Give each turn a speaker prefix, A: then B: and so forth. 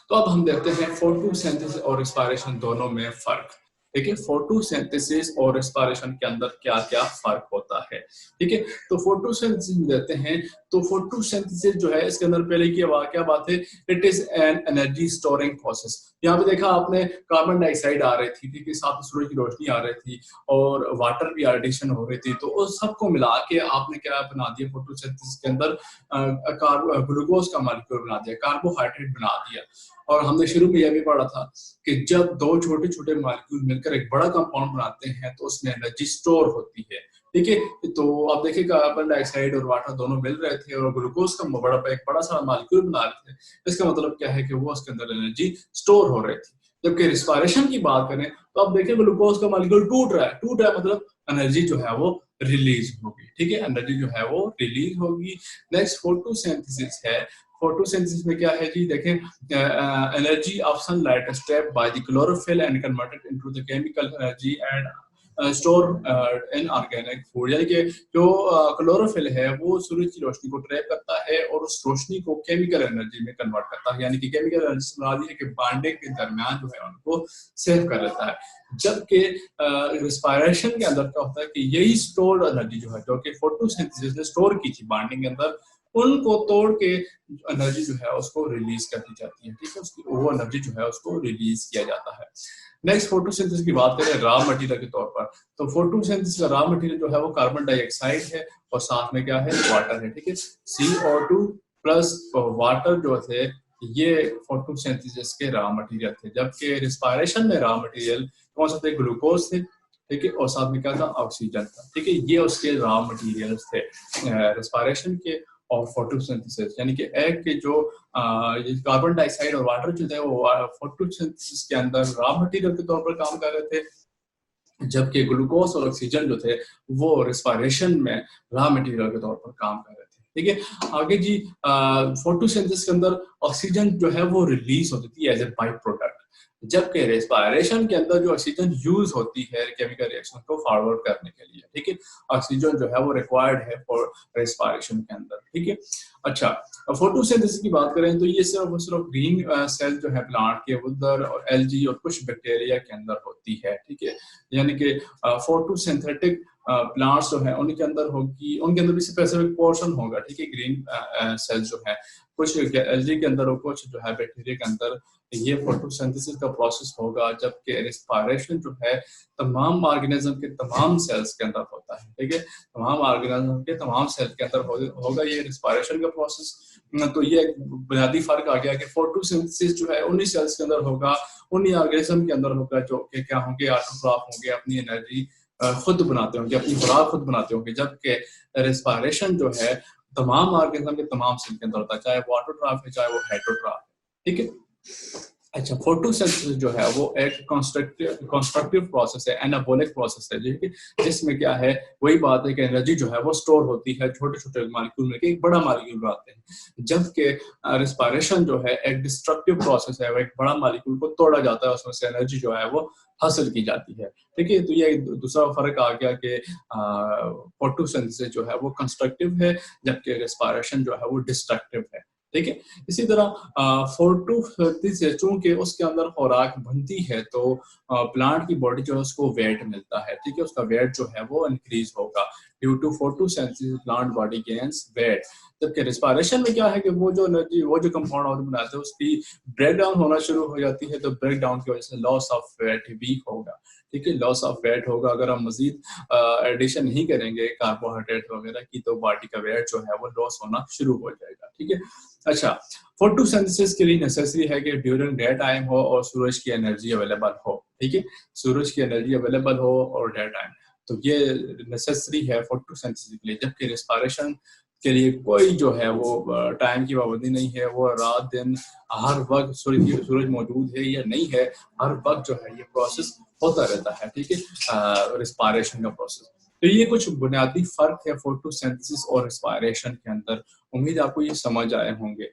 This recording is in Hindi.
A: तो अब हम देखते हैं फोटोसिंथेसिस और रेस्पिरेशन दोनों में फर्क। ठीक है, फोटोसिंथेसिस और रेस्पिरेशन के अंदर क्या-क्या फर्क होता है। ठीक है, तो फोटोसिंथेसिस में देते हैं, तो फोटोसिंथेसिस जो है इसके अंदर पहले की क्या बात है, it is an energy storing process. यहाँ पे देखा आपने कार्बन डाइऑक्साइड आ रही थी, ठीक है, साथ में सूरज की रोशनी आ रही थी और वाटर की एडिशन हो रही थी, तो उस सबको मिला के आपने क्या बना दिया फोटोसिंथेसिस के अंदर, ग्लूकोज का मॉलिक्यूल बना दिया, कार्बोहाइड्रेट बना दिया। और हमने शुरू में यह भी पढ़ा था कि जब दो छोटे छोटे मॉलिक्यूल मिलकर एक बड़ा कंपाउंड बनाते हैं तो उसमें एनर्जी स्टोर होती है। ठीक है, तो आप देखिए कार्बन डाइऑक्साइड और वाटर दोनों मिल रहे थे और ग्लूकोज का एक बड़ा सा मॉलिक्यूल बना रहे थे। इसका मतलब क्या है कि वो उसके अंदर एनर्जी स्टोर हो रही थी। जबकि रिस्पायरेशन की बात करें तो आप देखिए ग्लूकोज का मॉलिक्यूल टूट रहा है मतलब एनर्जी जो है वो रिलीज होगी। ठीक है, एनर्जी जो है वो रिलीज होगी। नेक्स्ट फोटोसिंथेसिस है। फोटोसिंथेसिस में क्या है जी, देखें, energy of sunlight is trapped by the chlorophyll and converted into the chemical energy and store in organic food. यानी कि जो क्लोरोफिल है वो सूरज की रोशनी को ट्रैप करता है और उस रोशनी को केमिकल एनर्जी में कन्वर्ट करता है, यानी कि केमिकल एनर्जी बना दी है कि बॉन्डिंग के दरमियान जो है उनको सेव कर लेता है। जबकि रिस्पायरेशन के अंदर क्या होता है कि यही स्टोर्ड एनर्जी जो है, जो कि फोटोसिंथेसिस ने स्टोर की थी बॉन्डिंग के अंदर, उनको तोड़ के एनर्जी जो है उसको रिलीज कर दी जाती है। ठीक है, उसकी वो एनर्जी जो है उसको रिलीज किया जाता है। नेक्स्ट फोटोसिंथेसिस की बात करें रॉ मटेरियल के तौर पर, तो फोटोसिंथेसिस का रॉ मटेरियल जो है वो कार्बन डाइऑक्साइड है और साथ में क्या है, वाटर है। ठीक है, CO2 प्लस वाटर जो थे ये फोटोसिंथेसिस के रॉ मटेरियल थे। जबकि रिस्पायरेशन में रॉ मटेरियल कौन सा थे, ग्लूकोज थे। ठीक है, और साथ में क्या था, ऑक्सीजन था। ठीक है, ये उसके रॉ मटेरियल्स थे रिस्पायरेशन के और फोटोसिंथेसिस, यानी कि एग के जो कार्बन डाइऑक्साइड और वाटर जो थे वो फोटोसिंथेसिस के अंदर रॉ मटेरियल के तौर पर काम कर रहे थे, जबकि ग्लूकोज और ऑक्सीजन जो थे वो रिस्पायरेशन में रॉ मटेरियल के तौर पर काम कर रहे थे। ठीक है, आगे जी, फोटोसिंथेसिस के अंदर ऑक्सीजन जो है वो रिलीज होती थी एज ए बाई प्रोडक्ट, जबकि रेस्पिरेशन के अंदर जो ऑक्सीजन यूज होती है केमिकल रिएक्शन को फॉरवर्ड करने के लिए। ठीक है, ऑक्सीजन जो है वो रिक्वायर्ड है फॉर रेस्पिरेशन के अंदर। ठीक है, अच्छा, फोटोसिंथेसिस की बात करें तो ये सिर्फ ग्रीन सेल जो है प्लांट के उधर और एल्गी और कुछ बैक्टीरिया के अंदर होती है। ठीक है, यानी कि फोटोसिंथेटिक प्लांट्स जो है उनके अंदर होगी, उनके अंदर भी स्पेसिफिक पोर्शन होगा। ठीक है, ग्रीन सेल्स जो है कुछ एल्गी के अंदर और कुछ जो है बैक्टीरिया के अंदर ये फोटोसिंथेसिस का प्रोसेस होगा, जबकि रेस्पिरेशन जो है तमाम ऑर्गेनिज्म के तमाम सेल्स के अंदर होता है। ठीक है, तमाम ऑर्गेनिज्म के तमाम सेल के अंदर होगा ये रेस्पिरेशन का प्रोसेस। तो ये एक बुनियादी फर्क आ गया कि फोटोसिंथेसिस जो है उन्हीं सेल्स के अंदर होगा, उन्हीं ऑर्गेनिज्म के अंदर होगा जो कि क्या होंगे, ऑटोट्रॉफ होंगे, अपनी एनर्जी खुद बनाते होंगे, अपनी खुराक खुद बनाते होंगे। जबकि रेस्पिरेशन जो है तमाम ऑर्गेनिज्म के तमाम सेल के अंदर होता है, चाहे वो ऑटोट्रॉफ है चाहे वो हेटरोट्रॉफ है। ठीक है, अच्छा, फोटोसिंथेसिस जो है वो एक कंस्ट्रक्टिव प्रोसेस है, एनाबॉलिक प्रोसेस है, जिसमें क्या है, वही बात है कि एनर्जी जो है वो स्टोर होती है, छोटे छोटे मॉलिक्यूल में एक बड़ा मॉलिक्यूल बनाते हैं। जबकि रिस्पायरेशन जो है एक डिस्ट्रक्टिव प्रोसेस है, वो एक बड़ा मॉलिक्यूल को तोड़ा जाता है, उसमें से एनर्जी जो है वो हासिल की जाती है। ठीक है, तो ये दूसरा फर्क आ गया कि फोटोसिंथेसिस जो है वो कंस्ट्रक्टिव है, जबकि रिस्पायरेशन जो है वो डिस्ट्रक्टिव है। ठीक है, इसी तरह फोटोसिंथेसिस चूंकि उसके अंदर खुराक बनती है तो प्लांट की बॉडी जो है उसको वेट मिलता है। ठीक है, उसका वेट जो है वो इंक्रीज होगा। Due to photosynthesis plant body gains weight. जबकि रिस्पायरेशन में क्या है कि वो जो एनर्जी, वो जो कंपाउंड और बनाते हैं उसकी ब्रेक डाउन होना शुरू हो जाती है, तो ब्रेक डाउन की वजह से लॉस ऑफ वेट भी होगा। ठीक है, लॉस ऑफ वेट होगा। अगर हम मजीद एडिशन नहीं करेंगे कार्बोहाइड्रेट वगैरह की तो बॉडी का वेट जो है वो लॉस होना शुरू हो जाएगा। ठीक है, अच्छा, फोटोसिंथेसिस के लिए नेसेसरी है कि ड्यूरिंग डे टाइम हो और सूरज की एनर्जी अवेलेबल हो। ठीक है, सूरज की एनर्जी अवेलेबल हो और डे टाइम, तो ये नेसेसरी है फोटोसिंथेसिस के लिए। जबकि रिस्पायरेशन के लिए कोई जो है वो टाइम की पाबंदी नहीं है, वो रात दिन हर वक्त सूरज मौजूद है या नहीं है, हर वक्त जो है ये प्रोसेस होता रहता है। ठीक है, रिस्पायरेशन का प्रोसेस। तो ये कुछ बुनियादी फर्क है फोटोसिंथेसिस और रिस्पायरेशन के अंदर। उम्मीद आपको ये समझ आए होंगे।